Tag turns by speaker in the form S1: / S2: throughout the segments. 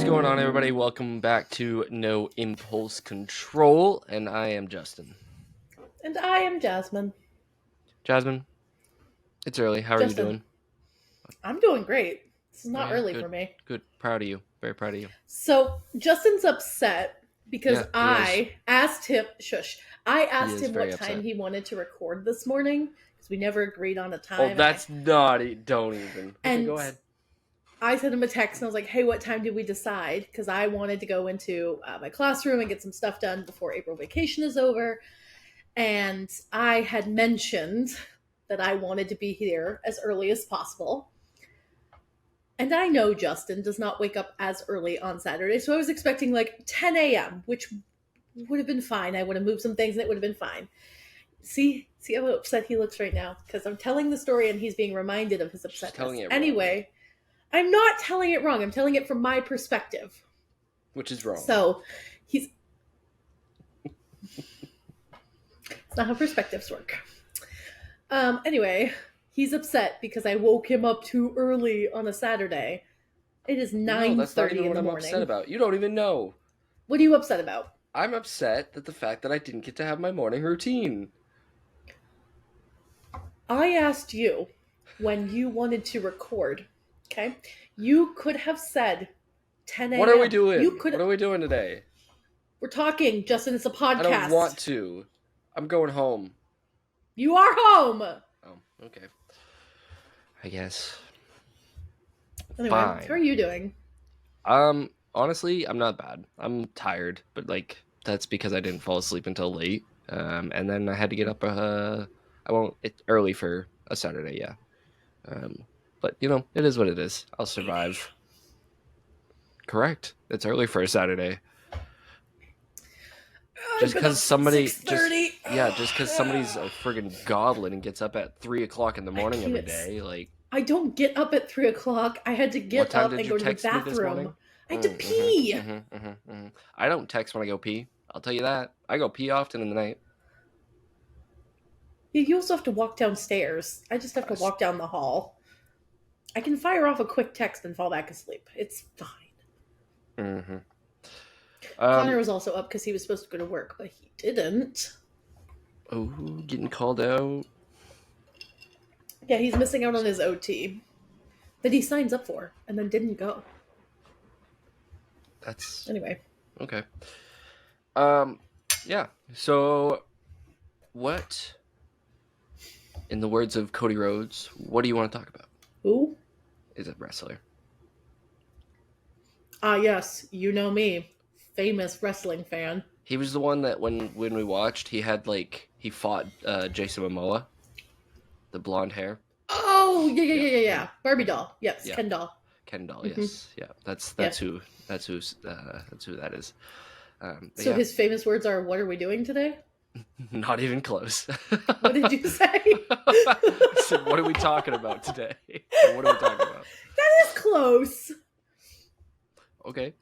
S1: What's going on, everybody? Welcome back to No Impulse Control, and I am Justin.
S2: And I am Jasmine.
S1: Jasmine, it's early. How are you doing?
S2: I'm doing great. This is not
S1: Yeah,
S2: early
S1: good,
S2: for me.
S1: Good. Proud of you. Very proud of you.
S2: So Justin's upset because
S1: Yeah,
S2: I asked him. I
S1: He
S2: asked
S1: is
S2: him what
S1: very
S2: time
S1: upset.
S2: he wanted to record this morning because we never agreed on a time.
S1: Oh, that's naughty. Don't even. Okay, go ahead.
S2: I sent him a text and I was like, "Hey, what time did we decide?" Because I wanted to go into my classroom and get some stuff done before April vacation is over. And I had mentioned that I wanted to be here as early as possible. And I know Justin does not wake up as early on Saturday, so I was expecting like 10 a.m., which would have been fine. I would have moved some things and it would have been fine. See how upset he looks right now? Because I'm telling the story and he's being reminded of his upsetness. Anyway, I'm not telling it wrong. I'm telling it from my perspective.
S1: Which is wrong.
S2: So, it's not how perspectives work. Anyway, he's upset because I woke him up too early on a Saturday. It is 9:30 in the morning.
S1: No, that's not even what I'm upset about. You don't even know.
S2: What are you upset about?
S1: I'm upset that the fact that I didn't get to have my morning routine.
S2: I asked you when you wanted to record, okay? You could have said 10 a.m.
S1: What are we doing? What are we doing today?
S2: We're talking, Justin. It's a podcast.
S1: I don't want to. I'm going home.
S2: You are home!
S1: Oh, okay. I guess.
S2: Anyway,
S1: Fine.
S2: How are you doing?
S1: Honestly, I'm not bad. I'm tired, but that's because I didn't fall asleep until late. And then I had to get up it's early for a Saturday, yeah. But it is what it is. I'll survive. Correct. It's early for a Saturday. Just because somebody's a friggin' goblin and gets up at 3:00 in the morning every day,
S2: I don't get up at 3:00. I had to get up and go to the bathroom. I had to pee.
S1: I don't text when I go pee. I'll tell you that. I go pee often in the night.
S2: You also have to walk downstairs. I just have to walk down the hall. I can fire off a quick text and fall back asleep. It's fine.
S1: Mm-hmm.
S2: Connor was also up because he was supposed to go to work, but he didn't.
S1: Oh, getting called out.
S2: Yeah, he's missing out on his OT that he signs up for and then didn't go. Anyway.
S1: Okay. Yeah. So, what, in the words of Cody Rhodes, what do you want to talk about?
S2: Who?
S1: Is a wrestler.
S2: Yes. You know me. Famous wrestling fan.
S1: He was the one that when we watched, he had he fought Jason Momoa. The blonde hair.
S2: Oh, yeah. Barbie doll. Yes, yeah. Ken doll.
S1: Ken doll, yes. Yeah. That's who that is.
S2: So his famous words are, "What are we doing today?"
S1: Not even close.
S2: What did you say?
S1: I said, what are we talking about today? What are we talking about?
S2: That is close.
S1: Okay.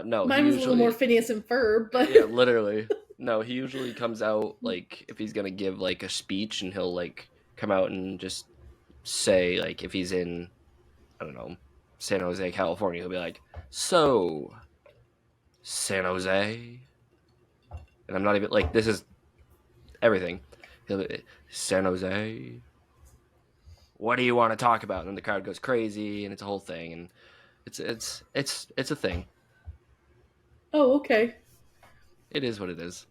S1: No.
S2: Mine was a little more Phineas and Ferb, but
S1: yeah, literally. No, he usually comes out if he's gonna give a speech, and he'll come out and just say if he's in, I don't know, San Jose, California, he'll be like, "So, San Jose," and I'm not even this is everything. He'll be, "San Jose, what do you want to talk about?" And then the crowd goes crazy, and it's a whole thing, and it's a thing.
S2: Oh, okay.
S1: It is what it is.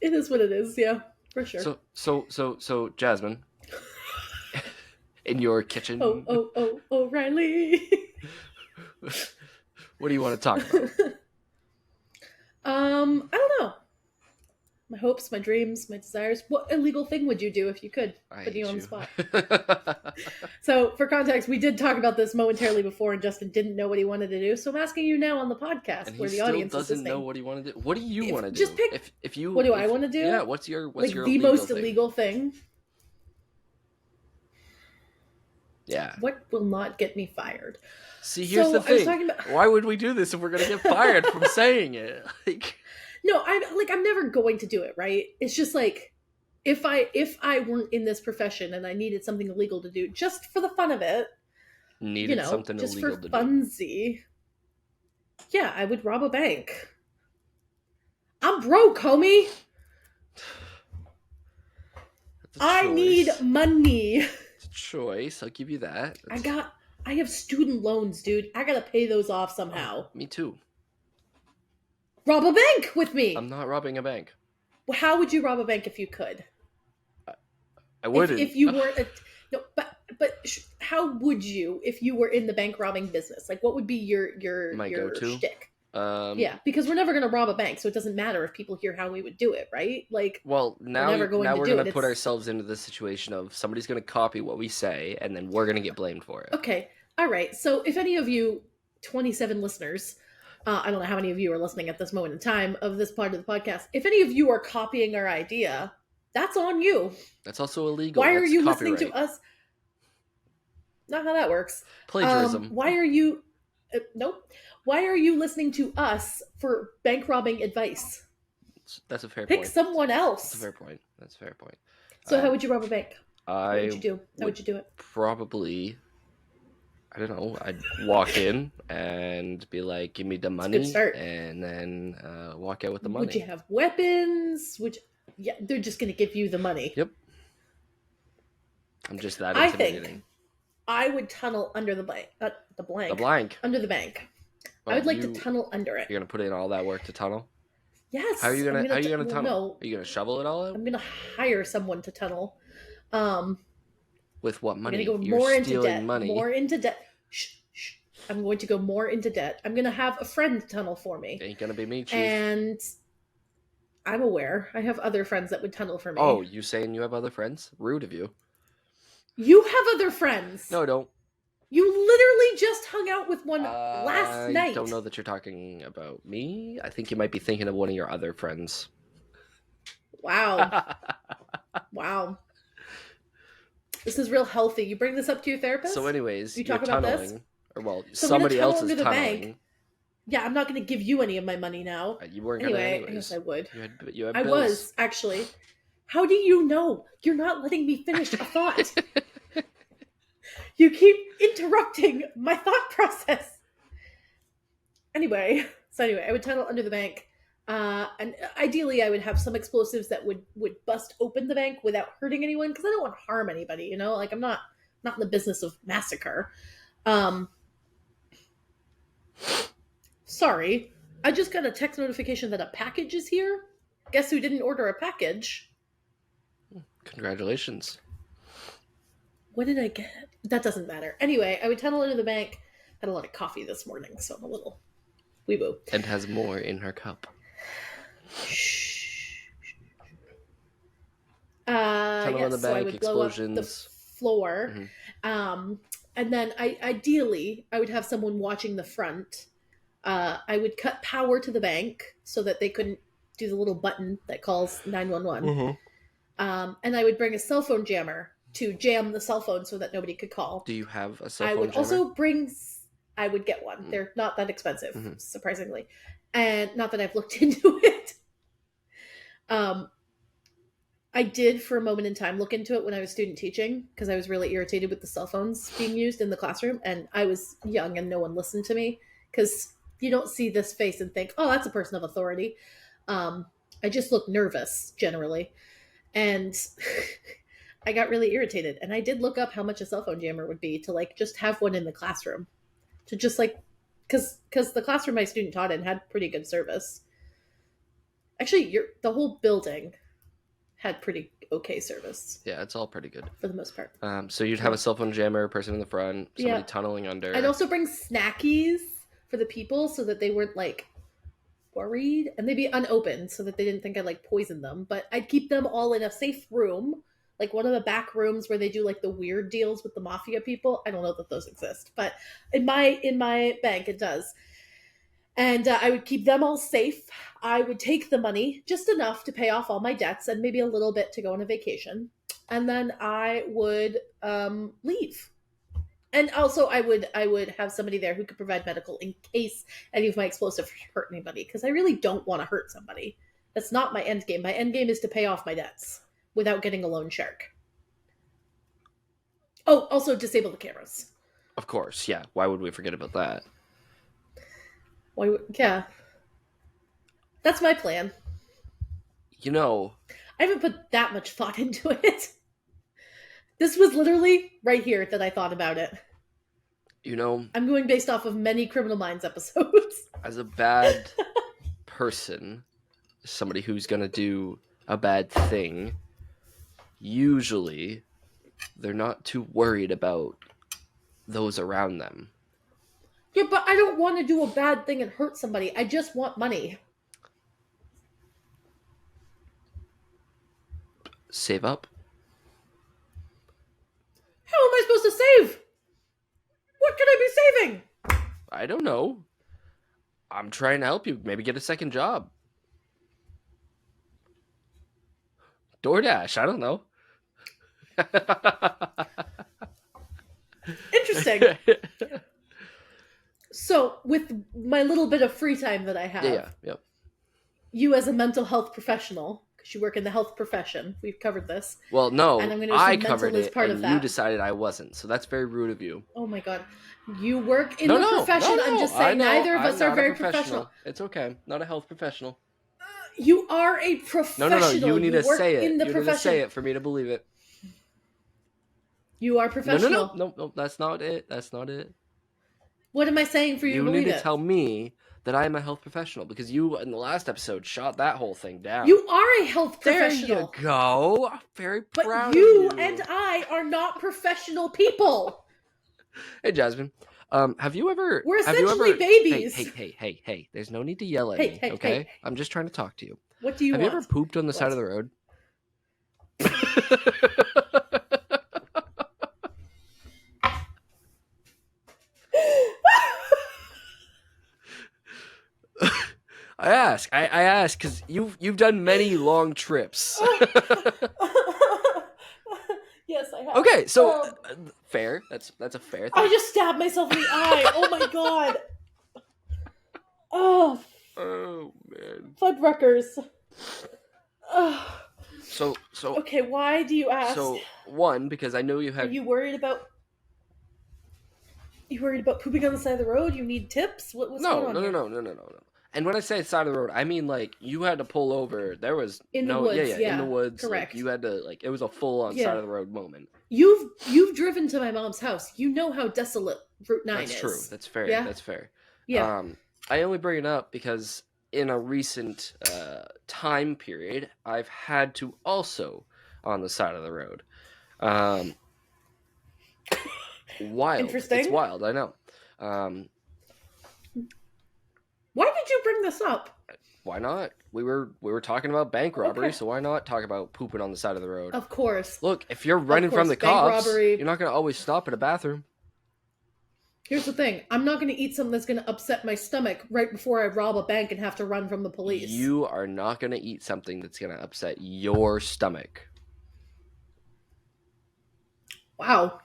S2: It is what it is, yeah, for sure.
S1: So, Jasmine, in your kitchen.
S2: Oh, Riley.
S1: What do you want to talk about?
S2: I don't know. My hopes, my dreams, my desires. What illegal thing would you do if you could? Put you on the spot. So, for context, we did talk about this momentarily before, and Justin didn't know what he wanted to do. So I'm asking you now on the podcast,
S1: and
S2: where the audience
S1: doesn't know what he wanted to do. What do you want to do?
S2: Just pick.
S1: If you.
S2: What do I want to do?
S1: Yeah. What's your the
S2: most illegal thing?
S1: Yeah.
S2: What will not get me fired?
S1: See, here's the thing. Why would we do this if we're gonna get fired from saying it?
S2: No, I'm never going to do it, right? It's just if I weren't in this profession and I needed something illegal to do just for the fun of it,
S1: something
S2: just
S1: illegal
S2: for
S1: to
S2: funsy, Yeah, I would rob a bank. I'm broke, homie.
S1: That's a
S2: I need
S1: choice.
S2: money.
S1: It's a choice. I'll give you that.
S2: I have student loans, dude. I gotta pay those off somehow.
S1: Me too.
S2: Rob a bank with
S1: I'm
S2: me.
S1: not robbing a bank.
S2: How would you rob a bank if you could?
S1: I wouldn't.
S2: If you weren't a, no, how would you if you were in the bank robbing business? Like, what would be
S1: My
S2: your
S1: go-to.
S2: shtick? Yeah, because we're never gonna rob a bank, so it doesn't matter if people hear how we would do it, right? Like,
S1: Well,
S2: we're
S1: now
S2: never going
S1: now
S2: to
S1: we're
S2: do
S1: gonna
S2: it.
S1: put
S2: It's
S1: ourselves into the situation of somebody's gonna copy what we say, and then we're gonna get blamed for it.
S2: okay. All right. So, if any of you 27 listeners, I don't know how many of you are listening at this moment in time of this part of the podcast. If any of you are copying our idea, that's on you.
S1: That's also illegal.
S2: Why are
S1: That's
S2: you
S1: copyright.
S2: listening to us? Not how that works.
S1: Plagiarism.
S2: Why are you? Nope. Why are you listening to us for bank robbing advice?
S1: That's a fair
S2: Pick
S1: point.
S2: someone else.
S1: That's a fair point. That's a fair point.
S2: So, how would you rob a bank? What would
S1: I
S2: you do? How would you do it?
S1: probably, I don't know. I'd walk in and be like, "Give me the money,"
S2: good start.
S1: and then walk out with the money.
S2: Would you have weapons? Yeah, they're just going to give you the money.
S1: Yep. I'm just that
S2: I
S1: intimidating.
S2: think I would tunnel under the blank.
S1: The blank.
S2: Under the bank.
S1: Well,
S2: I would like to tunnel under it.
S1: You're gonna put in all that work to tunnel.
S2: Yes.
S1: How are you gonna tunnel?
S2: No,
S1: Are you gonna shovel it all out?
S2: I'm going to hire someone to tunnel.
S1: With what money?
S2: I'm going to go
S1: You're
S2: more into
S1: stealing
S2: debt.
S1: money.
S2: More into debt. Shh. I'm going to go more into debt. I'm going to have a friend tunnel for me.
S1: Ain't gonna be me, chief.
S2: And I'm aware. I have other friends that would tunnel for me.
S1: Oh, you saying you have other friends? Rude of you.
S2: You have other friends.
S1: No, I don't.
S2: You literally just hung out with one last night.
S1: I don't know that you're talking about me. I think you might be thinking of one of your other friends.
S2: Wow. Wow. This is real healthy. You bring this up to your therapist?
S1: So anyways,
S2: you
S1: you're
S2: talk about
S1: tunneling.
S2: this?
S1: Or, well,
S2: So
S1: somebody else is
S2: under the
S1: tunneling.
S2: bank. Yeah, I'm not going to give you any of my money now.
S1: You weren't going to anyways.
S2: I guess I would.
S1: You had
S2: I
S1: bills.
S2: was, actually. How do you know? You're not letting me finish a thought. You keep interrupting my thought process. Anyway, I would tunnel under the bank. And ideally, I would have some explosives that would bust open the bank without hurting anyone, because I don't want to harm anybody, you know? Like, I'm not in the business of massacre. Sorry, I just got a text notification that a package is here. Guess who didn't order a package?
S1: Congratulations.
S2: What did I get? That doesn't matter. Anyway, I would tunnel into the bank. Had a lot of coffee this morning, so I'm a little weeboo.
S1: And has more in her cup. Tunnel in the bank,
S2: so I would
S1: explosions.
S2: blow up the floor.
S1: Mm-hmm.
S2: And then ideally, I would have someone watching the front. I would cut power to the bank so that they couldn't do the little button that calls 911.
S1: Mm-hmm.
S2: And I would bring a cell phone jammer to jam the cell phone so that nobody could call.
S1: Do you have a cell phone
S2: I would
S1: jammer?
S2: also bring... I would get one. Mm-hmm. They're not that expensive, surprisingly. And not that I've looked into it. I did, for a moment in time, look into it when I was student teaching, because I was really irritated with the cell phones being used in the classroom, and I was young and no one listened to me, because you don't see this face and think, oh, that's a person of authority. I just look nervous, generally. And I got really irritated, and I did look up how much a cell phone jammer would be to, like, just have one in the classroom. To just, like, because the classroom my student taught in had pretty good service. Actually, the whole building had pretty okay service.
S1: Yeah, it's all pretty good.
S2: For the most part.
S1: So you'd have a cell phone jammer, person in the front, somebody tunneling under.
S2: I'd also bring snackies for the people so that they weren't, like, worried. And they'd be unopened so that they didn't think I'd, like, poison them. But I'd keep them all in a safe room. Like one of the back rooms where they do like the weird deals with the mafia people. I don't know that those exist, but in my bank it does. And I would keep them all safe. I would take the money, just enough to pay off all my debts and maybe a little bit to go on a vacation. And then I would leave. And also I would have somebody there who could provide medical in case any of my explosives hurt anybody, because I really don't want to hurt somebody. That's not my end game. My end game is to pay off my debts without getting a loan shark. Oh, also disable the cameras.
S1: Of course, yeah. Why would we forget about that?
S2: Yeah, that's my plan.
S1: You know,
S2: I haven't put that much thought into it. This was literally right here that I thought about it.
S1: you know,
S2: I'm going based off of many Criminal Minds episodes.
S1: as a bad person, somebody who's gonna do a bad thing, usually they're not too worried about those around them.
S2: Yeah, but I don't want to do a bad thing and hurt somebody. I just want money.
S1: Save up.
S2: How am I supposed to save? What could I be saving?
S1: I don't know. I'm trying to help you. Maybe get a second job. DoorDash. I don't know.
S2: Interesting. So, with my little bit of free time that I have,
S1: yeah.
S2: you as a mental health professional, because you work in the health profession, we've covered this.
S1: Well, no,
S2: And I'm going to
S1: I
S2: assume
S1: covered
S2: mental is
S1: it,
S2: part
S1: and
S2: of
S1: you
S2: that.
S1: decided I wasn't. So that's very rude of you.
S2: Oh my god. You work in
S1: No,
S2: the
S1: no,
S2: profession.
S1: no,
S2: I'm just
S1: I
S2: saying
S1: know,
S2: neither of
S1: I'm
S2: us are
S1: not a
S2: very professional.
S1: It's okay. Not a health professional.
S2: You are a professional.
S1: No. You need to
S2: work
S1: say it.
S2: in the
S1: You
S2: profession.
S1: need to say it for me to believe it.
S2: You are professional.
S1: No. That's not it. That's not it.
S2: What am I saying for you to believe
S1: You need
S2: it?
S1: to tell me that I am a health professional because you, in the last episode, shot that whole thing down.
S2: You are a health professional.
S1: There you go. I'm very proud
S2: but you
S1: of you.
S2: and I are not professional people.
S1: Hey, Jasmine. Have you ever?
S2: We're
S1: have you
S2: essentially
S1: ever,
S2: babies.
S1: Hey. There's no need to yell at
S2: Hey,
S1: me,
S2: hey,
S1: okay?
S2: hey.
S1: I'm just trying to talk to you.
S2: What do you
S1: Have
S2: want?
S1: you ever pooped on the side of the road? I ask because you've done many long trips.
S2: Yes, I have.
S1: Okay, so fair. That's a fair thing.
S2: I just stabbed myself in the eye. Oh my god. Oh.
S1: Oh man.
S2: Fuddruckers. Oh.
S1: So
S2: Okay, why do you ask?
S1: So one, because I know you had.
S2: Are you worried about? You worried about pooping on the side of the road? You need tips? What's going on here?
S1: No. And when I say side of the road, I mean like you had to pull over. There was
S2: in the woods,
S1: in the woods.
S2: Correct.
S1: Like, you had to it was a full on side of the road moment.
S2: You've driven to my mom's house. You know how desolate Route 9 is.
S1: That's true. That's fair.
S2: Yeah?
S1: That's fair.
S2: Yeah.
S1: I only bring it up because in a recent time period, I've had to also on the side of the road. Wild.
S2: Interesting.
S1: It's wild. I know.
S2: Why did you bring this up?
S1: Why not? We were talking about bank robbery,
S2: Okay.
S1: so why not talk about pooping on the side of the road?
S2: Of course.
S1: Look, if you're running from the
S2: bank
S1: cops,
S2: robbery.
S1: you're not going to always stop at a bathroom.
S2: Here's the thing. I'm not going to eat something that's going to upset my stomach right before I rob a bank and have to run from the police.
S1: You are not going to eat something that's going to upset your stomach.
S2: Wow.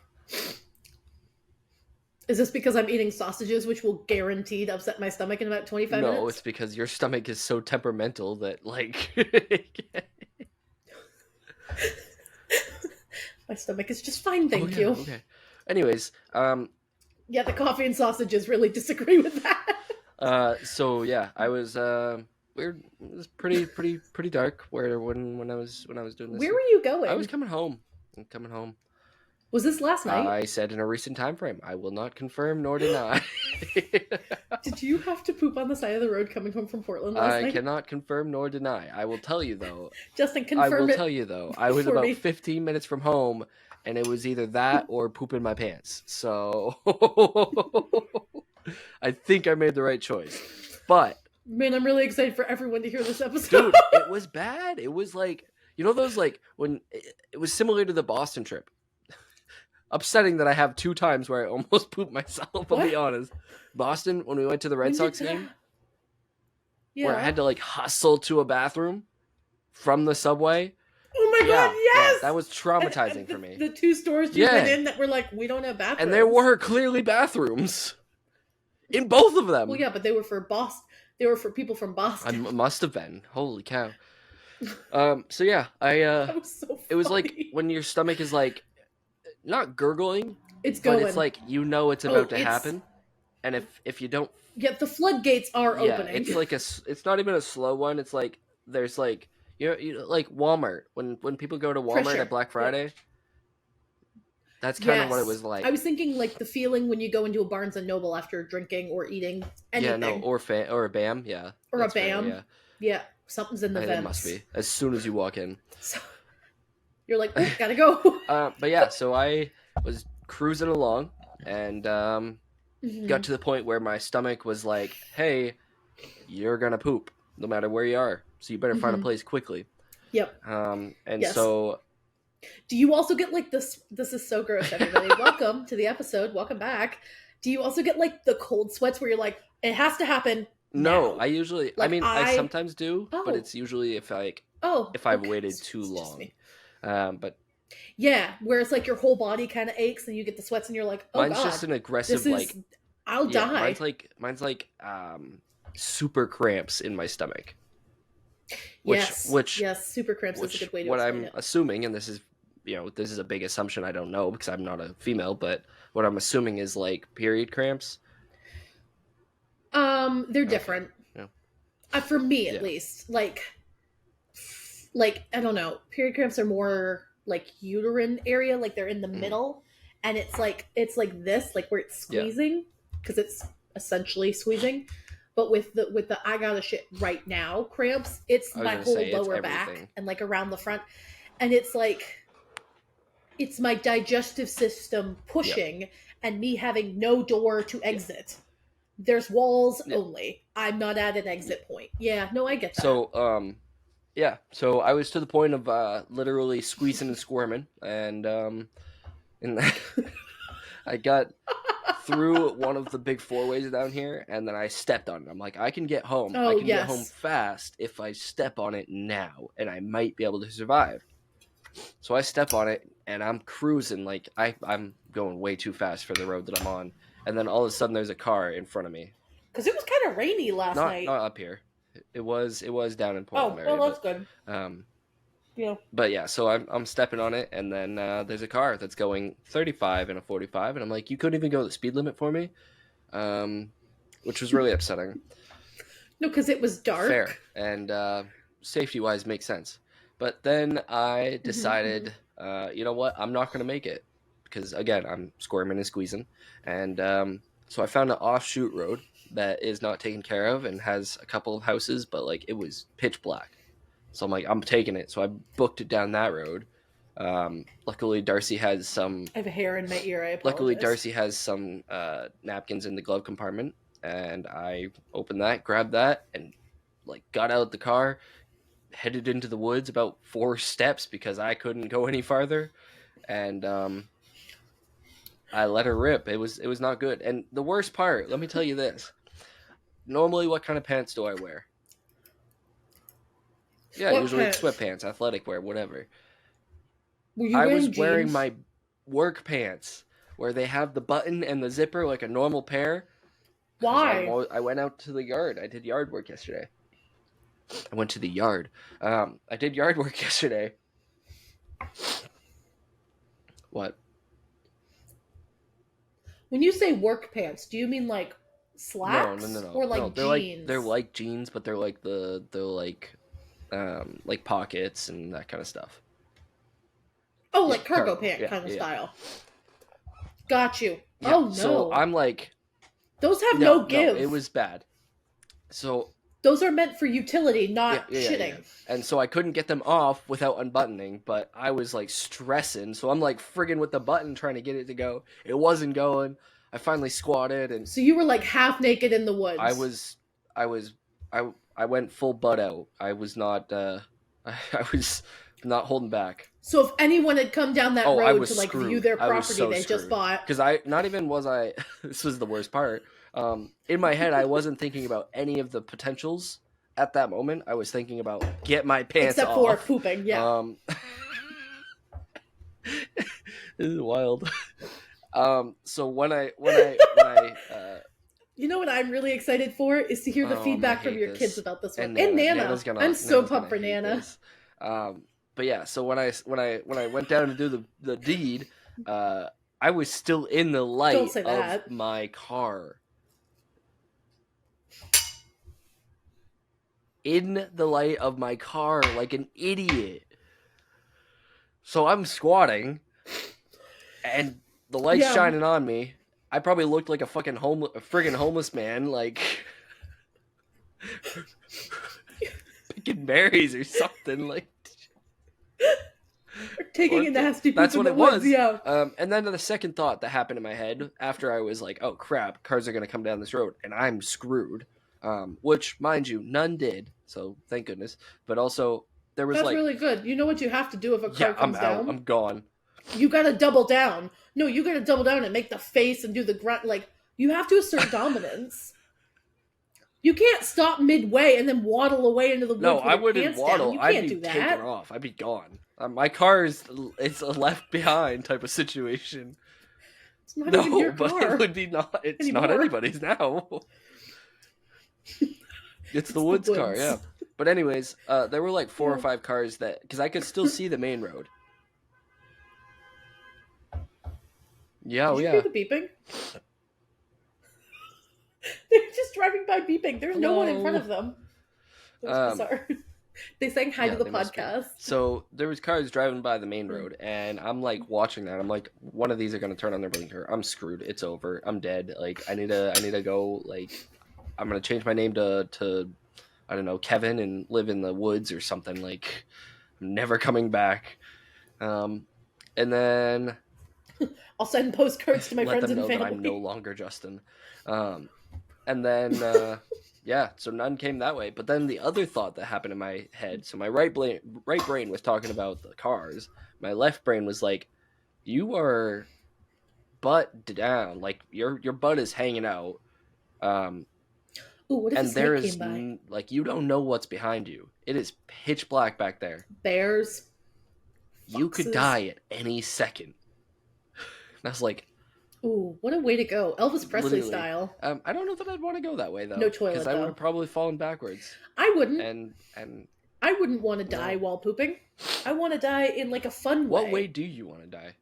S2: Is this because I'm eating sausages, which will guaranteed upset my stomach in about 25 minutes?
S1: No, it's because your stomach is so temperamental that, like...
S2: My stomach is just fine, thank you.
S1: Okay. Anyways,
S2: Yeah, the coffee and sausages really disagree with that.
S1: so yeah, I was weird. It was pretty dark when I was doing this.
S2: Where were you going?
S1: I was coming home. I'm coming home.
S2: Was this last night?
S1: I said in a recent time frame. I will not confirm nor deny.
S2: Did you have to poop on the side of the road coming home from Portland last night?
S1: I cannot confirm nor deny. I will tell you though.
S2: Justin, confirm it.
S1: I was about
S2: me.
S1: 15 minutes from home, and it was either that or poop in my pants. So I think I made the right choice. But
S2: man, I'm really excited for everyone to hear this episode.
S1: dude, it was bad. It was like, you know those like when it was similar to the Boston trip. Upsetting that I have 2 times where I almost pooped myself, I'll be honest. Boston, when we went to the Red Sox game, where I had to like hustle to a bathroom from the subway.
S2: Oh my god, yes!
S1: Yeah, that was traumatizing for me.
S2: The 2 stores you went in that were like, we don't have bathrooms.
S1: And there were clearly bathrooms in both of them.
S2: Well, yeah, but they were for Boston. They were for people from Boston.
S1: I must have been. Holy cow. So yeah,
S2: that was so funny.
S1: it was like when your stomach is like, not gurgling,
S2: it's going.
S1: but it's like, you know, it's about to happen, and if you don't,
S2: Yet the floodgates are
S1: yeah,
S2: opening.
S1: it's like it's not even a slow one. It's like there's like like Walmart when people go to Walmart at
S2: Pressure.
S1: Black
S2: Yep.
S1: Friday. That's kind of what it
S2: Yes.
S1: was
S2: I
S1: like.
S2: was thinking like the feeling when you go into a Barnes and Noble after drinking or eating
S1: Yeah, no,
S2: anything.
S1: or a Bam. Yeah,
S2: Or a
S1: that's fair.
S2: BAM.
S1: Yeah,
S2: Yeah. Something's in the
S1: it must
S2: vents.
S1: be as soon as you walk in.
S2: So you're like, oh, gotta go.
S1: But yeah, so I was cruising along and got
S2: Hmm.
S1: to the point where my stomach was like, "Hey, you're gonna poop no matter where you are, so you better find a
S2: Hmm.
S1: place quickly."
S2: Yep.
S1: And
S2: Yes.
S1: so
S2: Do you also get like this? This is so gross, everybody. Welcome to the episode. Welcome back. Do you also get like the cold sweats where you're like, it has to happen
S1: no,
S2: now?
S1: I usually, I
S2: Like
S1: mean, I sometimes do, but
S2: oh,
S1: it's usually
S2: oh,
S1: if I've
S2: okay.
S1: waited too
S2: It's just
S1: long.
S2: me.
S1: But
S2: Yeah, where it's like your whole body kind of aches and you get the sweats and you're like, oh
S1: mine's
S2: God,
S1: just an
S2: this
S1: aggressive
S2: is,
S1: like,
S2: I'll
S1: yeah,
S2: die.
S1: mine's like super cramps in my stomach, which
S2: Yes,
S1: which
S2: yes, super cramps is a good way to
S1: what
S2: explain
S1: I'm
S2: it.
S1: assuming, and this is this is a big assumption, I don't know because I'm not a female, but what I'm assuming is like period cramps.
S2: They're
S1: Okay.
S2: different.
S1: Yeah.
S2: For me at
S1: Yeah.
S2: least. Like I don't know. Period cramps are more like uterine area, like they're in the
S1: Hmm.
S2: middle, and it's like this, like where it's
S1: Yeah.
S2: squeezing, because it's essentially squeezing. But with the I gotta shit right now cramps, it's
S1: I was
S2: my
S1: gonna
S2: whole
S1: say it's
S2: lower back
S1: everything.
S2: and like around the front, and it's my digestive system
S1: Yep.
S2: pushing and me having no door to
S1: Yeah.
S2: exit. There's walls
S1: Yeah.
S2: only. I'm not at an
S1: Yeah.
S2: exit point. Yeah, no, I get that.
S1: So yeah, so I was to the point of literally squeezing and squirming, and I got through one of the big four ways down here, and then I stepped on it. I'm like, I can get home. I
S2: Oh,
S1: can get home
S2: yes.
S1: fast if I step on it now, and I might be able to survive. So I step on it, and I'm cruising like I'm going way too fast for the road that I'm on, and then all of a sudden there's a car in front of me.
S2: Because it was kind of rainy last
S1: Not
S2: night.
S1: up here. It was down in Portland
S2: Oh, well,
S1: area,
S2: that's
S1: but
S2: good.
S1: um,
S2: Yeah.
S1: but yeah, so I'm stepping on it, and then there's a car that's going 35 and a 45, and I'm like, you couldn't even go the speed limit for me, um, which was really upsetting.
S2: No, because it was
S1: Fair,
S2: dark.
S1: and safety wise makes sense. But then I
S2: Hmm.
S1: decided, you know what, I'm not gonna make it because again I'm squirming and squeezing, and so I found an offshoot road that is not taken care of and has a couple of houses, but like it was pitch black. So I'm like, I'm taking it. So I booked it down that road. Luckily, Darcy has some.
S2: I have a hair in my ear. I
S1: Luckily,
S2: apologize.
S1: Darcy has some napkins in the glove compartment, and I opened that, grabbed that, and like got out the car, headed into the woods about 4 steps because I couldn't go any farther, and I let her rip. It was not good. And the worst part, let me tell you this. Normally, what kind of pants do I wear? Yeah, usually
S2: Sweatpants.
S1: sweatpants, athletic wear, whatever.
S2: Were you
S1: I
S2: wearing
S1: was wearing
S2: jeans?
S1: my work pants where they have the button and the zipper like a normal pair because
S2: Why?
S1: I went out to the yard. I did yard work yesterday. I went to the yard. I did yard work yesterday. What?
S2: When you say work pants, do you mean like
S1: No, no, no,
S2: slacks
S1: no,
S2: or
S1: no.
S2: like
S1: They're
S2: jeans?
S1: like jeans, but they're like pockets and that kind of stuff.
S2: Oh,
S1: Yeah,
S2: like cargo
S1: cargo.
S2: pant
S1: Yeah,
S2: kind of
S1: yeah, yeah.
S2: style. Got you.
S1: Yeah.
S2: Oh
S1: So
S2: no.
S1: I'm like,
S2: Those have
S1: no,
S2: no
S1: no, it
S2: give.
S1: was bad. So
S2: Those are meant for utility,
S1: yeah,
S2: not
S1: yeah, yeah, yeah.
S2: shitting.
S1: And so I couldn't get them off without unbuttoning, but I was like stressing. So I'm like friggin' with the button trying to get it to go. It wasn't going. I finally squatted and
S2: So you were like half naked in the
S1: I
S2: woods.
S1: was, I was, I went full butt out. I was not, I was not holding back.
S2: So if anyone had come down that
S1: Oh, I
S2: road
S1: was
S2: to like view
S1: screwed.
S2: their
S1: I was
S2: property
S1: so
S2: they just
S1: screwed.
S2: bought,
S1: Because not even was I, this was the worst part. In my head, I wasn't thinking about any of the potentials at that moment. I was thinking about get my pants
S2: except for
S1: off.
S2: pooping, yeah.
S1: This is wild. So when I
S2: You know what I'm really excited for is to hear the
S1: I'm gonna
S2: feedback from
S1: hate
S2: your kids
S1: this.
S2: about this one.
S1: And
S2: And
S1: Nana,
S2: Nana. I'm so
S1: Nana's
S2: pumped
S1: gonna
S2: for
S1: hate
S2: Nana.
S1: this. But yeah, so when I went down to do the deed, I was still in the
S2: Don't
S1: light
S2: say
S1: of
S2: that.
S1: my car. in the light of my car like an idiot. So I'm squatting, and the light's
S2: Yeah.
S1: shining on me. I probably looked like a fucking friggin' homeless man, like picking berries or something. Like,
S2: Taking a nasty poop
S1: that's
S2: in
S1: what
S2: the
S1: it
S2: woods,
S1: was.
S2: yeah.
S1: And then the second thought that happened in my head after I was like, "Oh crap, cars are gonna come down this road, and I'm screwed." Which, mind you, none did. So thank goodness. But also, there was
S2: That's
S1: like,
S2: really good. You know what you have to do if a car
S1: yeah, I'm
S2: comes
S1: out.
S2: down?
S1: I'm gone.
S2: You gotta double down. No, you gotta double down and make the face and do the grunt. Like, you have to assert dominance. You can't stop midway and then waddle away into the woods
S1: No,
S2: with
S1: I
S2: your
S1: wouldn't
S2: pants down.
S1: waddle.
S2: You
S1: I'd
S2: can't
S1: be
S2: do
S1: taken
S2: that.
S1: off. I'd be gone. My car is it's a left behind type of situation.
S2: It's not even
S1: No,
S2: your
S1: but
S2: car
S1: it would be not. It's not
S2: anymore.
S1: anybody's now. It's the
S2: It's
S1: woods
S2: the
S1: car, yeah.
S2: woods.
S1: But anyways, there were like 4 or
S2: Yeah.
S1: 5 cars that because I could still see the main road. Yeah, oh
S2: Did you
S1: yeah.
S2: hear the beeping? They're just driving by beeping. There's no one in front of them.
S1: Um,
S2: Sorry. They sang hi to the
S1: they must be.
S2: podcast.
S1: So there was cars driving by the main road, and I'm like watching that. I'm like, one of these are gonna turn on their blinker. I'm screwed. It's over. I'm dead. Like I need to go. Like I'm gonna change my name to I don't know, Kevin, and live in the woods or something. Like I'm never coming back. And then
S2: I'll send postcards to my
S1: let
S2: friends
S1: them
S2: and
S1: know that
S2: family.
S1: I'm no longer Justin. And then yeah, so none came that way. But then the other thought that happened in my head, so my right brain was talking about the cars. My left brain was like, you are butt down, like your butt is hanging out.
S2: Ooh, what if a
S1: And there
S2: snake
S1: is
S2: came by?
S1: like you don't know what's behind you. It is pitch black back there.
S2: Bears.
S1: You could
S2: Foxes.
S1: die at any second. And I was like,
S2: Ooh, what a way to go. Elvis Presley
S1: literally.
S2: style.
S1: I don't know that I'd want to go that way though.
S2: No toilet,
S1: because I would
S2: though.
S1: have probably fallen backwards.
S2: I wouldn't.
S1: And
S2: I wouldn't want to die
S1: No.
S2: while pooping. I want to die in like a fun
S1: what way do you want to die?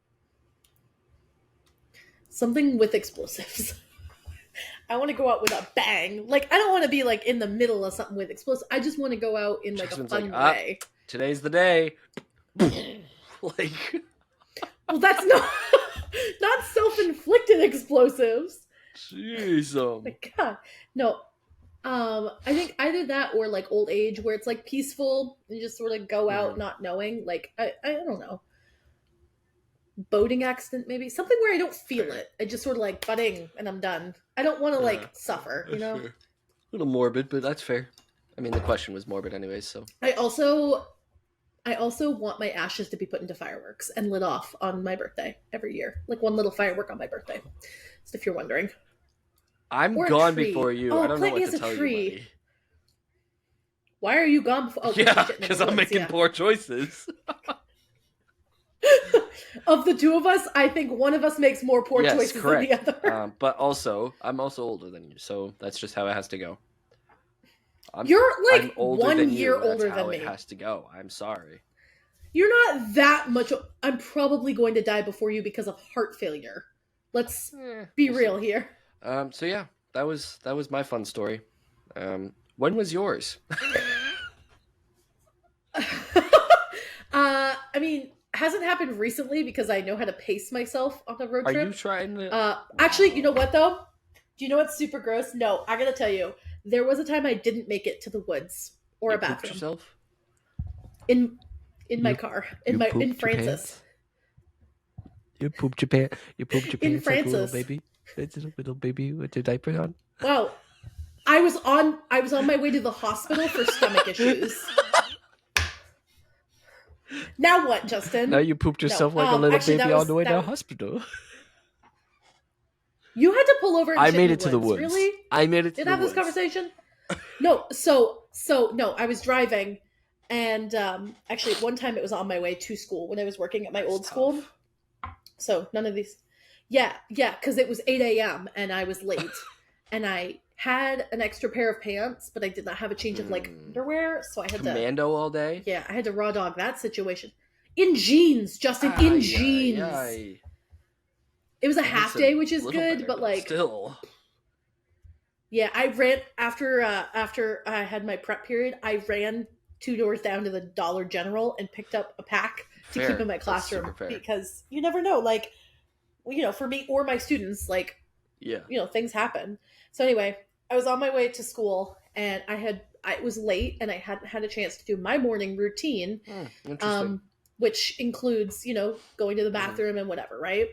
S2: Something with explosives. I want to go out with a bang. Like, I don't want to be like in the middle of something with explosives. I just want to go out in like
S1: Jasmine's
S2: a fun
S1: like,
S2: way.
S1: Today's the day. Like,
S2: Well, that's not self-inflicted explosives.
S1: jeez.
S2: My God, no. I think either that or like old age, where it's like peaceful. You just sort of go out not knowing. Like I don't know. Boating accident, maybe something where I don't feel it. I just sort of like budding and I'm done. I don't want to like suffer. You know.
S1: Sure. A little morbid, but that's fair. I mean, the question was morbid anyways, so.
S2: I also want my ashes to be put into fireworks and lit off on my birthday every year. Like one little firework on my birthday. Just if you're wondering.
S1: I'm
S2: Or a
S1: gone
S2: tree.
S1: before you.
S2: Oh,
S1: I don't know
S2: plant me
S1: what
S2: as
S1: to
S2: a
S1: tell
S2: tree.
S1: you, buddy.
S2: Why are you gone before? Oh,
S1: Yeah,
S2: shit in the
S1: because I'm
S2: woods,
S1: making
S2: yeah.
S1: poor choices.
S2: Of the two of us, I think one of us makes more poor
S1: Yes,
S2: choices
S1: correct.
S2: than the other.
S1: But also, I'm also older than you, so that's just how it has to go.
S2: You're like
S1: I'm older
S2: 1
S1: than
S2: year
S1: you. That's
S2: older
S1: how
S2: than me.
S1: it has to go. I'm sorry.
S2: You're not that much. I'm probably going to die before you because of heart failure. Let's be
S1: we'll
S2: real
S1: see.
S2: here.
S1: So yeah, that was my fun story. When was yours?
S2: I mean, hasn't happened recently because I know how to pace myself on a road
S1: Are
S2: trip.
S1: you trying to?
S2: Actually, you know what though? Do you know what's super gross? No, I gotta tell you. There was a time I didn't make it to the woods or
S1: You
S2: a
S1: pooped
S2: bathroom
S1: yourself?
S2: in my car in
S1: pooped your
S2: Francis.
S1: pants? You pooped your pants. You pooped your
S2: In
S1: pants like a little
S2: Francis.
S1: baby. It's a little baby with your diaper on.
S2: Wow, I was on my way to the hospital for stomach issues. Now what, Justin?
S1: Now you pooped yourself like a little
S2: actually,
S1: baby
S2: that
S1: on the way
S2: was-
S1: to the
S2: that-
S1: hospital.
S2: You had to pull over and
S1: I
S2: shit
S1: made
S2: in
S1: it to the woods.
S2: Really?
S1: I made it to
S2: Did
S1: the
S2: I have
S1: woods.
S2: this conversation? No, so no, I was driving, and actually, one time it was on my way to school when I was working at my old school. So none of these, yeah, because it was 8 a.m. and I was late, and I had an extra pair of pants, but I did not have a change of like underwear, so I had
S1: Commando all day.
S2: I had to raw dog that situation in jeans, Justin, in jeans. It was a half day, which is good, but like
S1: still.
S2: Yeah, I ran after I had my prep period. I ran 2 doors down to the Dollar General and picked up a pack to keep in
S1: Fair.
S2: my
S1: That's super
S2: classroom
S1: fair.
S2: because you never know. Like, for me or my students, like,
S1: Yeah.
S2: things happen. So anyway, I was on my way to school and I was late and I hadn't had a chance to do my morning routine,
S1: Interesting.
S2: um, which includes, going to the
S1: Hmm.
S2: bathroom and whatever, right?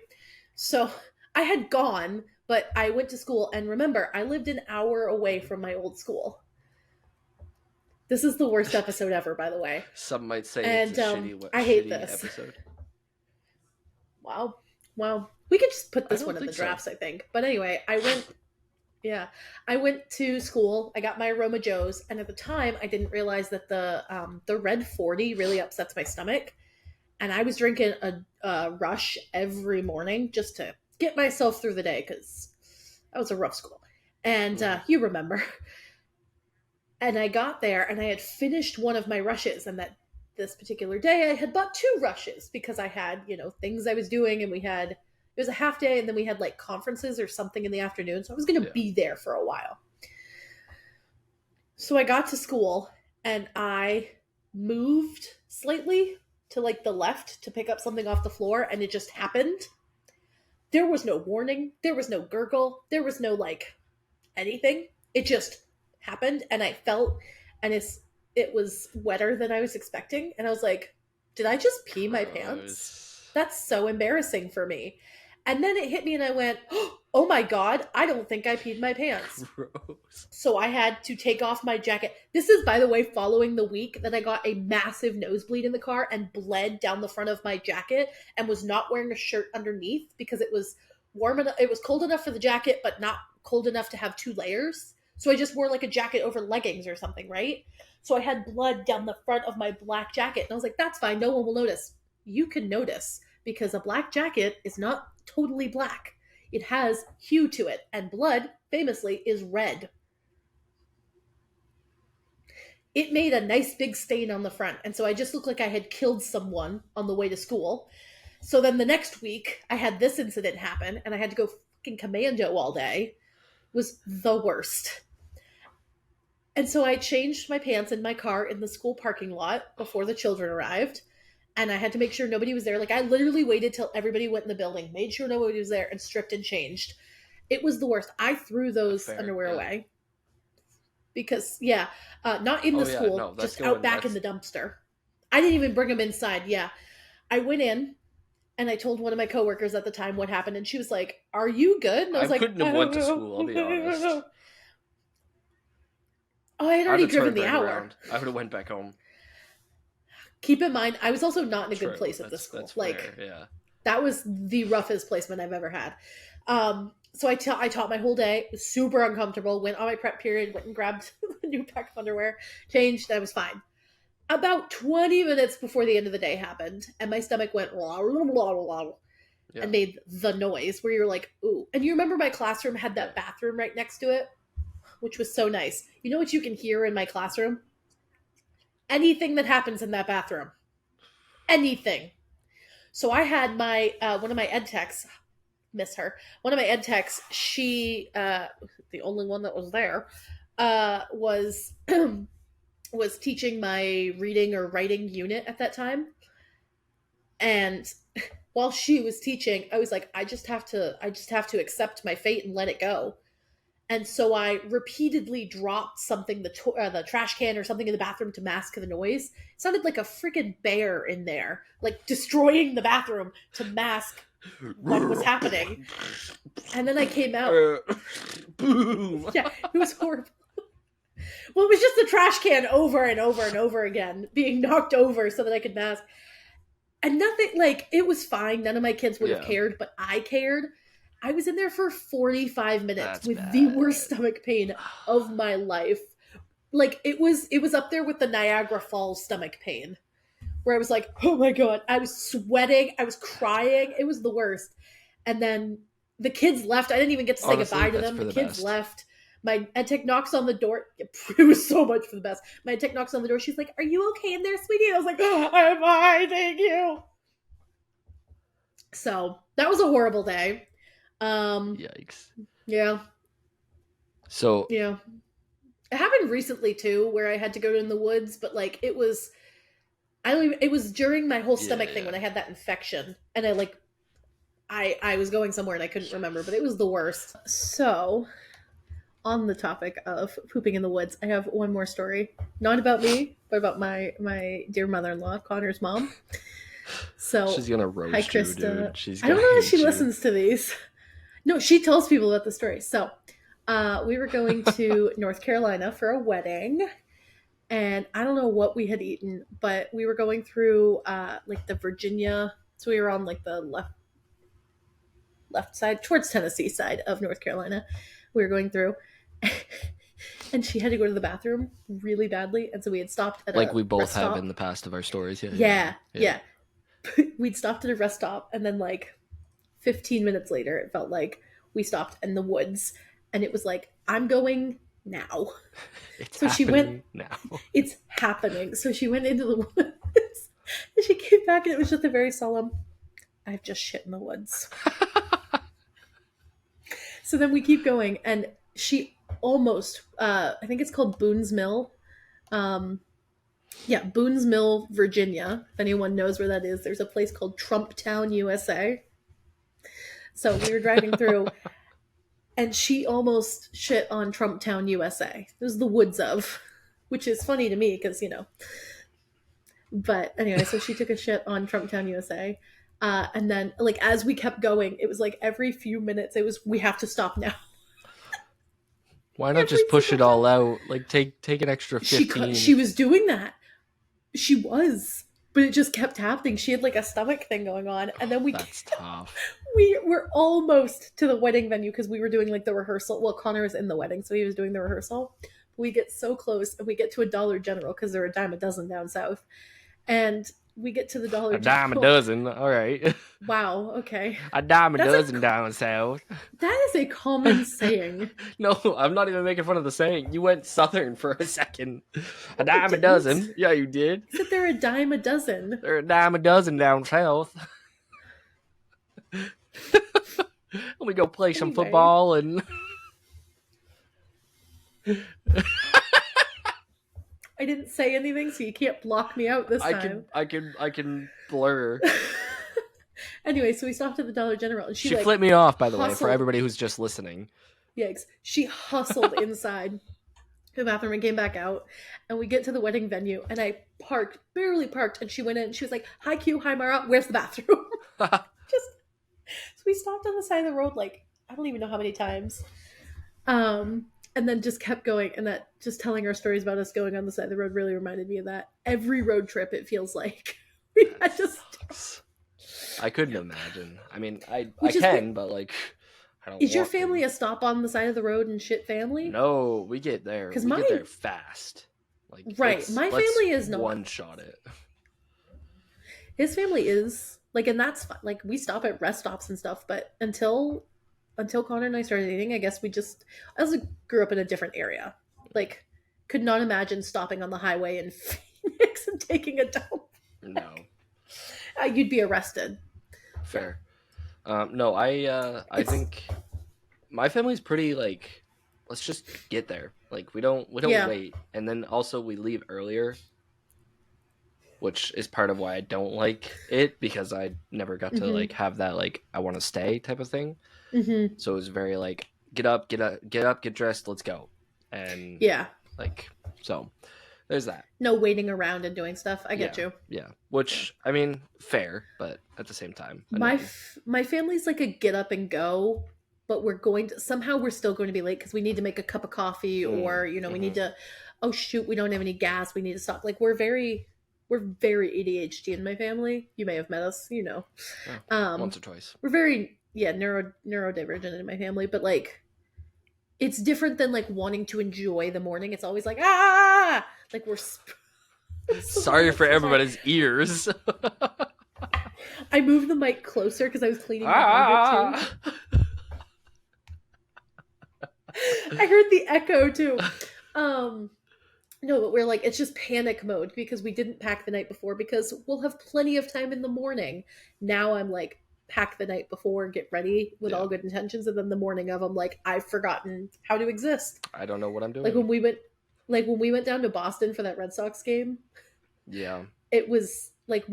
S2: So I had gone, but I went to school, and remember, I lived an hour away
S1: Hmm.
S2: from my old school. This is the worst episode ever, by the way.
S1: Some might say it's a
S2: And
S1: shitty,
S2: I hate
S1: shitty
S2: this.
S1: episode.
S2: Wow. Well, we could just put
S1: I
S2: this one
S1: don't
S2: in the
S1: think so.
S2: drafts, I think. But anyway, yeah, I went to school. I got my Aroma Joes, and at the time, I didn't realize that the red 40 really upsets my stomach, and I was drinking a Rush every morning just to get myself through the day because that was a rough school. And
S1: Hmm.
S2: you remember. And I got there, and I had finished one of my rushes, and that this particular day I had bought 2 rushes because I had things I was doing, and it was a half day, and then we had like conferences or something in the afternoon, so I was going to
S1: Yeah.
S2: be there for a while. So I got to school and I moved slightly to like the left to pick up something off the floor, and it just happened. There was no warning, there was no gurgle, there was no like anything. It just happened, and I felt, and it was wetter than I was expecting, and I was like, did I just pee my pants?
S1: Gross.
S2: That's so embarrassing for me. And then it hit me and I went, oh my god, I don't think I peed my pants.
S1: Gross.
S2: So I had to take off my jacket. This is, by the way, following the week that I got a massive nosebleed in the car and bled down the front of my jacket and was not wearing a shirt underneath because it was warm enough. It was cold enough for the jacket, but not cold enough to have 2 layers. So I just wore like a jacket over leggings or something, right? So I had blood down the front of my black jacket. And I was like, that's fine. No one will notice. You can notice because a black jacket is not totally black. It has hue to it. And blood, famously, is red. It made a nice big stain on the front. And so I just looked like I had killed someone on the way to school. So then the next week, I had this incident happen and I had to go fucking commando all day. It was the worst. And so I changed my pants in my car in the school parking lot before the children arrived. And I had to make sure nobody was there. Like, I literally waited till everybody went in the building, made sure nobody was there, and stripped and changed. It was the worst. I threw those
S1: Fair.
S2: underwear
S1: Yeah.
S2: away because, yeah, not in
S1: Oh
S2: the
S1: yeah.
S2: school,
S1: No, that's
S2: just out
S1: going.
S2: back in
S1: That's
S2: the dumpster. I didn't even bring them inside. Yeah, I went in and I told one of my coworkers at the time what happened, and she was like, "Are you good?" And I
S1: I
S2: was like,
S1: wouldn't have
S2: "I don't
S1: went to
S2: know,
S1: school. I'll
S2: I
S1: be
S2: don't
S1: honest.
S2: know." Oh, I had
S1: I'd
S2: already
S1: have
S2: driven
S1: turned
S2: the
S1: right
S2: hour.
S1: around. I would have went back home.
S2: Keep in mind, I was also not in a good
S1: True.
S2: place at the
S1: That's
S2: school.
S1: fair.
S2: Like,
S1: Yeah.
S2: that was the roughest placement I've ever had. So I taught my whole day, super uncomfortable. Went on my prep period, went and grabbed a new pack of underwear, changed. I was fine. About 20 minutes before the end of the day happened, and my stomach went and
S1: Yeah.
S2: made the noise where you're like, ooh. And you remember my classroom had
S1: Yeah.
S2: that bathroom right next to it, which was so nice. You know what you can hear in my classroom? Anything that happens in that bathroom. Anything. So I had my one of my ed techs, miss her. One of my ed techs, she the only one that was there, was was teaching my reading or writing unit at that time. And while she was teaching, I was like, I just have to accept my fate and let it go. And so I repeatedly dropped something, the trash can or something in the bathroom to mask the noise. It sounded like a freaking bear in there, like destroying the bathroom to mask what was happening. And then I came out.
S1: Boom.
S2: Yeah, it was horrible. Well, it was just the trash can over and over and over again being knocked over so that I could mask. And nothing, like, it was fine. None of my kids would have
S1: Yeah.
S2: cared, but I cared. I was in there for 45 minutes
S1: That's
S2: with the worst
S1: bad.
S2: stomach pain of my life. Like, it was up there with the Niagara Falls stomach pain, where I was like, oh my god, I was sweating, I was crying, it was the worst. And then the kids left. I didn't even get to say
S1: Honestly,
S2: goodbye to
S1: that's
S2: them.
S1: for
S2: The
S1: the
S2: kids
S1: best.
S2: left. My ed tech knocks on the door. It was so much for the best. My ed tech knocks on the door. She's like, "Are you okay in there, sweetie?" And I was like, oh, "I'm fine, thank you." So that was a horrible day. Um,
S1: Yikes.
S2: yeah.
S1: So
S2: Yeah. It happened recently too, where I had to go in the woods, but like it was I don't even it was during my whole
S1: yeah,
S2: stomach thing
S1: yeah.
S2: when I had that infection and I was going somewhere and I couldn't remember, but it was the worst. So on the topic of pooping in the woods, I have one more story. Not about me, but about my dear mother in law, Connor's mom. So
S1: She's gonna
S2: hi
S1: roast you,
S2: Krista.
S1: dude. She's
S2: I don't
S1: gonna
S2: know if she
S1: hate you.
S2: listens to these. No, she tells people about the story. So we were going to North Carolina for a wedding, and I don't know what we had eaten, but we were going through like the Virginia. So we were on like the left side towards Tennessee side of North Carolina. We were going through, and she had to go to the bathroom really badly, and so we had stopped at
S1: Like
S2: a
S1: we both
S2: rest
S1: have in
S2: stop.
S1: the past of our stories. Yeah, yeah,
S2: Yeah,
S1: yeah.
S2: yeah. We'd stopped at a rest stop, and then like 15 minutes later, it felt like we stopped in the woods, and it was like, I'm going now.
S1: It's
S2: So she went,
S1: happening now.
S2: it's happening. So she went into the woods, and she came back, and it was just a very solemn, I've just shit in the woods. So then we keep going, and she almost, I think it's called Boone's Mill. Um, yeah, Boone's Mill, Virginia. If anyone knows where that is, there's a place called Trumptown, USA. So we were driving through, and she almost shit on Trumptown, USA. It was the woods of, which is funny to me because, you know. But anyway, so she took a shit on Trumptown, USA. And then, like, as we kept going, it was like every few minutes, it was, we have to stop now.
S1: Why not
S2: Every
S1: just push
S2: single
S1: it all
S2: time.
S1: out? Like take an extra
S2: She
S1: 15.
S2: was doing that. She was. But it just kept happening. She had like a stomach thing going on. And then
S1: That's tough.
S2: we were almost to the wedding venue because we were doing like the rehearsal. Well, Connor was in the wedding, so he was doing the rehearsal. We get so close and we get to a Dollar General because they're a dime a dozen down south. And we get to the Dollar
S1: A dime a
S2: General.
S1: dozen. All right.
S2: Wow, okay.
S1: A dime a
S2: That's a
S1: dozen down south.
S2: that is a common saying.
S1: No, I'm not even making fun of the saying. You went southern for a second. A
S2: No, I
S1: dime a
S2: didn't.
S1: dozen. Yeah, you did.
S2: I said they're a dime a dozen.
S1: They're a dime a dozen down south. Let me go play some
S2: Anyway,
S1: football and
S2: I didn't say anything, so you can't block me out this
S1: I
S2: time.
S1: can I can I can blur.
S2: Anyway, so we stopped at the Dollar General, and she
S1: She
S2: like
S1: flipped me off, by the way, for
S2: hustled.
S1: everybody who's just listening.
S2: Yikes! She hustled inside the bathroom and came back out, and we get to the wedding venue, and I parked, barely parked, and she went in. And she was like, "Hi Q, hi Mara, where's the bathroom?" Just so we stopped on the side of the road like I don't even know how many times. And then just kept going, and that just telling our stories about us going on the side of the road really reminded me of that. Every road trip, it feels like we
S1: That
S2: had to
S1: sucks. I couldn't imagine. I mean, I
S2: which is
S1: can, but like, I don't
S2: is your
S1: want
S2: family
S1: to.
S2: a stop on the side of the road and shit family?
S1: No, we get there.
S2: Because
S1: We get there
S2: my
S1: fast. Like,
S2: right, my
S1: let's
S2: family is not.
S1: one shot it.
S2: His family is like, and that's fine. Like we stop at rest stops and stuff, but until Connor and I started dating, I guess we just I also grew up in a different area. Like, could not imagine stopping on the highway in Phoenix and taking a dump.
S1: No,
S2: You'd be arrested. Yeah,
S1: fair. No, I
S2: it's
S1: think my family's pretty like, let's just get there. Like we don't
S2: yeah.
S1: wait, and then also we leave earlier, which is part of why I don't like it because I never got to
S2: Mm-hmm.
S1: like have that like I want to stay type of thing.
S2: Mm-hmm.
S1: So it was very like get up, get dressed, let's go, and
S2: Yeah.
S1: like so there's that.
S2: No waiting around and doing stuff. I get
S1: Yeah,
S2: you.
S1: yeah.
S2: Yeah.
S1: Which I mean, fair, but at the same time,
S2: My
S1: annoying.
S2: my family's like a get up and go, but we're going to somehow we're still going to be late because we need to make a cup of coffee
S1: Mm,
S2: or we need
S1: mm-hmm.
S2: to oh shoot we don't have any gas we need to stop like we're very ADHD in my family. You may have met us,
S1: Oh,
S2: um
S1: once or twice.
S2: we're very neurodivergent in my family, but like it's different than like wanting to enjoy the morning. It's always like like so bad.
S1: Sorry
S2: I'm
S1: for
S2: so sorry.
S1: everybody's ears.
S2: I moved the mic closer because I was cleaning behind it too.
S1: Ah!
S2: I heard the echo too. Um, no, but we're like, it's just panic mode because we didn't pack the night before because we'll have plenty of time in the morning. Now I'm like pack the night before, get ready with all good intentions, and then the morning of, I'm like, I've forgotten how to exist.
S1: I don't know what I'm
S2: Like
S1: doing.
S2: when we went down to Boston for that Red Sox game,
S1: Yeah.
S2: it was like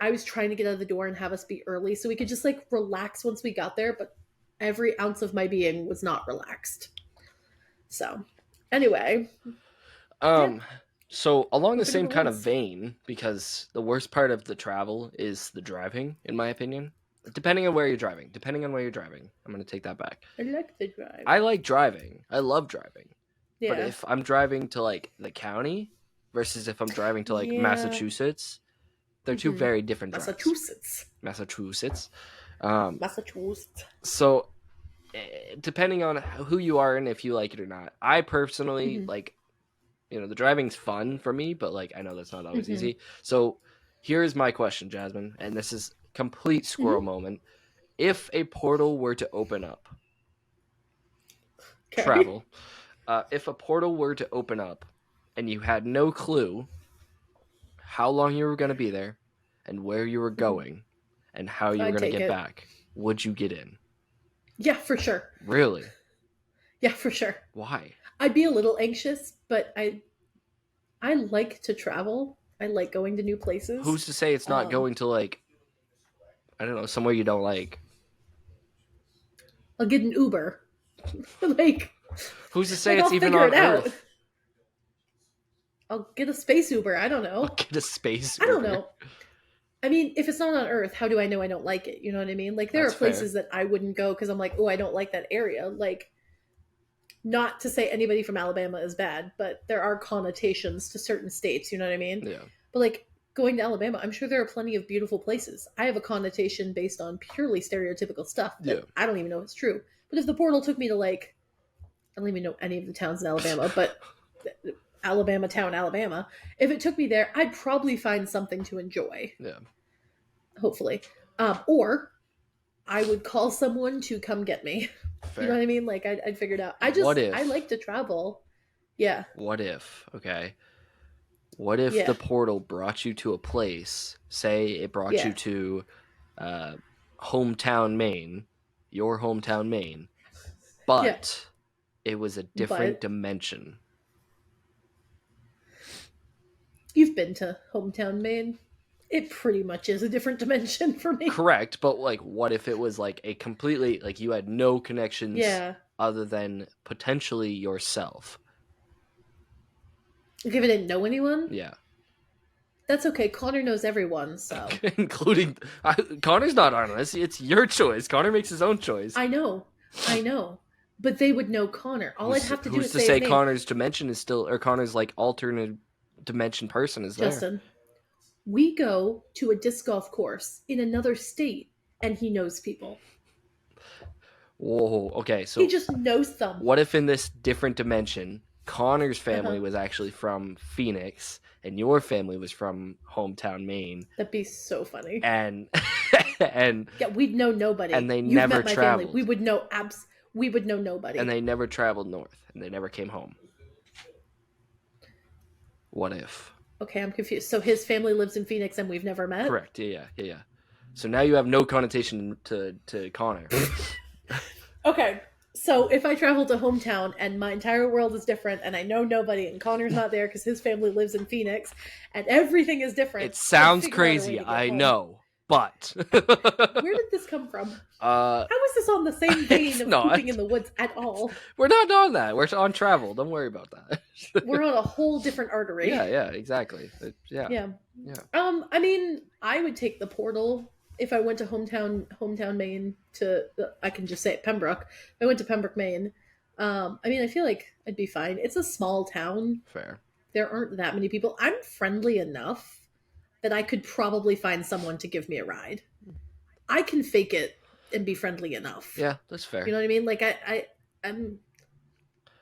S2: I was trying to get out of the door and have us be early so we could just like relax once we got there, but every ounce of my being was not relaxed. So, anyway, yeah,
S1: So along the
S2: hoping
S1: same
S2: it
S1: kind of
S2: was.
S1: vein, because the worst part of the travel is the driving, in my opinion. Depending on where you're driving. I'm going to take that back.
S2: I like the drive.
S1: I like driving. I love driving. But
S2: Yeah.
S1: if I'm driving to like the county versus if I'm driving to like
S2: Yeah.
S1: Massachusetts, they're two
S2: Mm-hmm.
S1: very different drives.
S2: Massachusetts.
S1: Massachusetts.
S2: Massachusetts.
S1: So depending on who you are and if you like it or not, I personally
S2: Mm-hmm.
S1: like, the driving's fun for me, but like I know that's not always
S2: Mm-hmm.
S1: easy. So here's my question, Jasmine, and this is complete squirrel
S2: Mm-hmm.
S1: moment. If a portal were to open up,
S2: Okay.
S1: travel, if a portal were to open up and you had no clue how long you were going to be there and where you were
S2: Mm-hmm.
S1: going and how you were
S2: I'd
S1: going to
S2: take
S1: get
S2: it.
S1: back, would you get in?
S2: Yeah, for sure.
S1: Really?
S2: Yeah, for sure.
S1: Why?
S2: I'd be a little anxious, but I like to travel. I like going to new places.
S1: Who's to say it's not
S2: Um,
S1: going to like, I don't know, somewhere you don't like?
S2: I'll get an Uber. like
S1: Who's to say it's
S2: I'll
S1: even
S2: figure
S1: on
S2: it out.
S1: Earth?
S2: I'll get a space Uber. I don't
S1: I'll
S2: know.
S1: get a space
S2: I don't
S1: Uber.
S2: know. I mean, if it's not on Earth, how do I know I don't like it? You know what I mean? Like there are
S1: That's fair.
S2: places that I wouldn't go because I'm like, oh, I don't like that area. Like, not to say anybody from Alabama is bad, but there are connotations to certain states. You know what I mean?
S1: Yeah.
S2: But like going to Alabama, I'm sure there are plenty of beautiful places. I have a connotation based on purely stereotypical stuff
S1: Yeah.
S2: that I don't even know is true. But if the portal took me to like, I don't even know any of the towns in Alabama, but Alabama town, Alabama, if it took me there, I'd probably find something to enjoy.
S1: Yeah.
S2: Hopefully, or I would call someone to come get me. You know
S1: Fair.
S2: what I mean? Like I'd figure it out.
S1: What
S2: I
S1: if?
S2: like to travel. Yeah,
S1: What if? Okay. What if
S2: yeah,
S1: the portal brought you to a place? Say it brought you
S2: yeah,
S1: to uh, hometown Maine, your hometown Maine,
S2: yeah.
S1: but it was a different
S2: But
S1: dimension.
S2: you've been to hometown Maine. It pretty much is a different dimension for me.
S1: Correct, but like, what if it was like a completely like you had no connections
S2: Yeah.
S1: other than potentially yourself?
S2: Like if I didn't know anyone,
S1: Yeah.
S2: that's okay. Connor knows everyone, so
S1: Including Connor's not on this. It's your choice. Connor makes his own choice.
S2: I know, I know. But they would know Connor. All I'd have to do
S1: Who's
S2: is
S1: to
S2: say his
S1: say
S2: name.
S1: Connor's dimension is still, or Connor's like alternate dimension person is there?
S2: Justin, we go to a disc golf course in another state, and he knows people.
S1: Whoa. Okay,
S2: He
S1: so
S2: just knows them.
S1: what if in this different dimension, Connor's family
S2: Uh-huh.
S1: was actually from Phoenix and your family was from hometown Maine,
S2: That'd be so funny.
S1: and and
S2: Yeah, we'd know nobody.
S1: and they
S2: You've
S1: never
S2: met my family.
S1: traveled,
S2: We would know
S1: and
S2: nobody.
S1: they never traveled north, and they never came home. What if?
S2: Okay, I'm confused. So his family lives in Phoenix and we've never met?
S1: Correct. Yeah. So now you have no connotation to Connor.
S2: Okay. So if I travel to hometown and my entire world is different and I know nobody and Connor's not there because his family lives in Phoenix and everything is different,
S1: It sounds
S2: I'd figure out a way
S1: crazy,
S2: to get
S1: I
S2: home.
S1: know, but
S2: Where did this come from? How is this on the same vein
S1: It's
S2: of
S1: not.
S2: pooping in the woods at all?
S1: we're not on that. We're on travel. Don't worry about that.
S2: We're on a whole different artery.
S1: Yeah, exactly. Yeah.
S2: Yeah. I mean, I would take the portal if I went to hometown Maine to I can just say it, Pembroke. If I went to Pembroke, Maine. I mean, I feel like I'd be fine. It's a small town.
S1: Fair.
S2: There aren't that many people. I'm friendly enough that I could probably find someone to give me a ride. I can fake it and be friendly enough.
S1: Yeah, that's fair.
S2: You know what I mean? Like I'm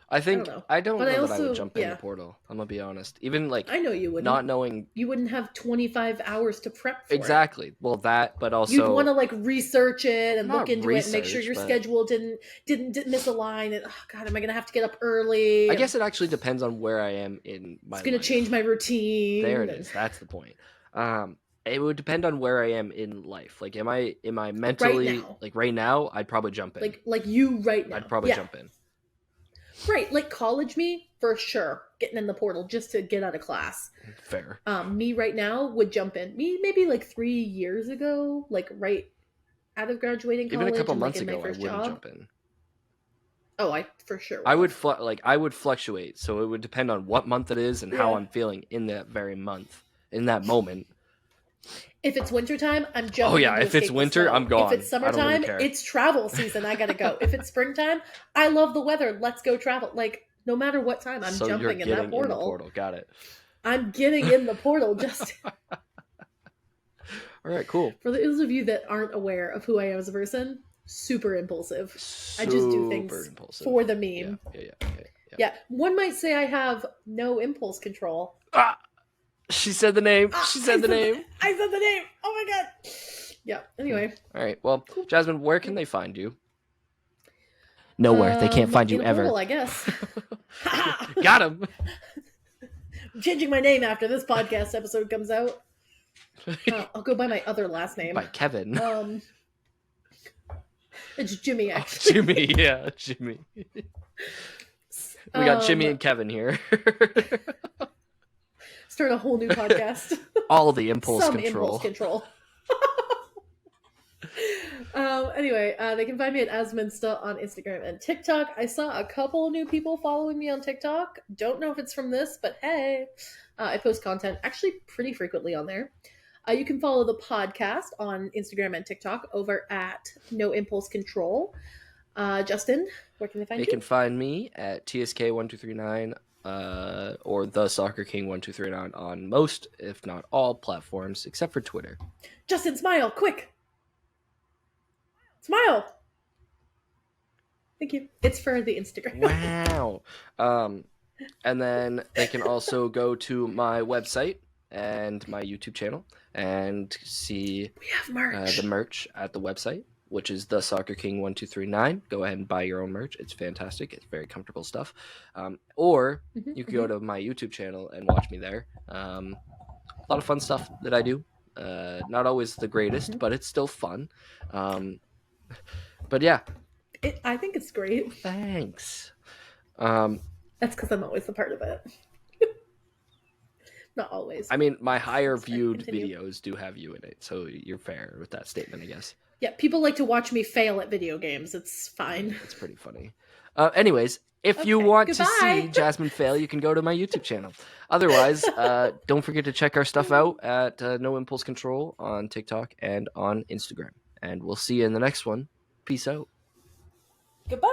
S1: I think I don't
S2: But
S1: know
S2: I
S1: that I would
S2: also
S1: jump in the portal. I'm gonna be honest. Even like
S2: I know you wouldn't.
S1: not knowing
S2: You wouldn't have 25 hours to prep for it.
S1: exactly. Well, that, but also
S2: You'd want to like research it and
S1: Not
S2: look into it and make sure
S1: research,
S2: your
S1: but-
S2: schedule didn't miss a line. And oh god, am I gonna have to get up early?
S1: I guess it actually depends on where I am in my
S2: it's gonna
S1: life.
S2: change my routine.
S1: There it is. That's the point. It would depend on where I am in life. Like, am I
S2: Right
S1: mentally
S2: now.
S1: like right now? I'd probably jump in.
S2: Like you right
S1: I'd
S2: now.
S1: probably
S2: Yeah.
S1: jump in.
S2: Right. Like college me, for sure. Getting in the portal just to get out of class.
S1: Fair.
S2: Me right now would jump in. Me maybe like 3 years ago, like right out of graduating
S1: Even a
S2: college
S1: couple
S2: and like
S1: months
S2: in my
S1: ago, I
S2: first
S1: wouldn't
S2: job.
S1: jump in.
S2: Oh, I for sure
S1: I
S2: would
S1: would
S2: have.
S1: I would fluctuate, so it would depend on what month it is and how
S2: Yeah.
S1: I'm feeling in that very month, in that moment.
S2: If it's wintertime, I'm
S1: Oh
S2: jumping in
S1: yeah,
S2: to
S1: if it's
S2: escape the
S1: winter, I'm
S2: snow. If
S1: gone.
S2: it's
S1: I don't even
S2: summertime,
S1: care.
S2: it's travel season. I gotta go. If it's springtime, I love the weather. Let's go travel. Like, no matter what time, I'm
S1: So you're
S2: jumping in that
S1: getting in the
S2: portal.
S1: portal. Got it.
S2: I'm getting in the portal just
S1: All right, cool.
S2: for those of you that aren't aware of who I am as a person, super impulsive. I just do
S1: Super
S2: things
S1: impulsive.
S2: for the
S1: Yeah,
S2: meme.
S1: yeah.
S2: Yeah, one might say I have no impulse control.
S1: Ah, she said the name.
S2: Ah,
S1: She said the name.
S2: I said the name. Oh my god. Yeah. Anyway.
S1: All right. Well,
S2: Cool.
S1: Jasmine, where can they find you? Nowhere. They can't find you
S2: In a
S1: ever.
S2: portal, I guess.
S1: Got him.
S2: I'm changing my name after this podcast episode comes out. I'll go by my other last name.
S1: By Kevin.
S2: It's Jimmy, actually.
S1: Jimmy, yeah, Jimmy. We got Jimmy and Kevin here.
S2: Start a whole new podcast.
S1: All the impulse
S2: Some
S1: control.
S2: impulse control. Anyway, they can find me at Asminsta on Instagram and TikTok. I saw a couple new people following me on TikTok. Don't know if it's from this, but hey, I post content actually pretty frequently on there. You can follow the podcast on Instagram and TikTok over at No Impulse Control. Justin, where can they find you?
S1: They can find me at TSK1239 or the Soccer King 1239 on most, if not all, platforms except for Twitter.
S2: Justin, smile, quick! Smile! Thank you. It's for the Instagram.
S1: Wow. And then they can also go to my website and my YouTube channel and see
S2: We have merch.
S1: the merch at the website, which is the Soccer King 1239. Go ahead and buy your own merch. It's fantastic. It's very comfortable stuff. Or you can go to my YouTube channel and watch me there. A lot of fun stuff that I do. Not always the greatest, but it's still fun. But yeah.
S2: I think it's great.
S1: Thanks.
S2: That's because I'm always a part of it. Not always.
S1: I mean, my higher viewed videos do have you in it, so you're fair with that statement, I guess.
S2: Yeah, people like to watch me fail at video games. It's fine.
S1: It's pretty funny. Anyways, if you want to see Jasmine fail, you can go to my YouTube channel. Otherwise, don't forget to check our stuff out at No Impulse Control on TikTok and on Instagram. And we'll see you in the next one. Peace out.
S2: Goodbye.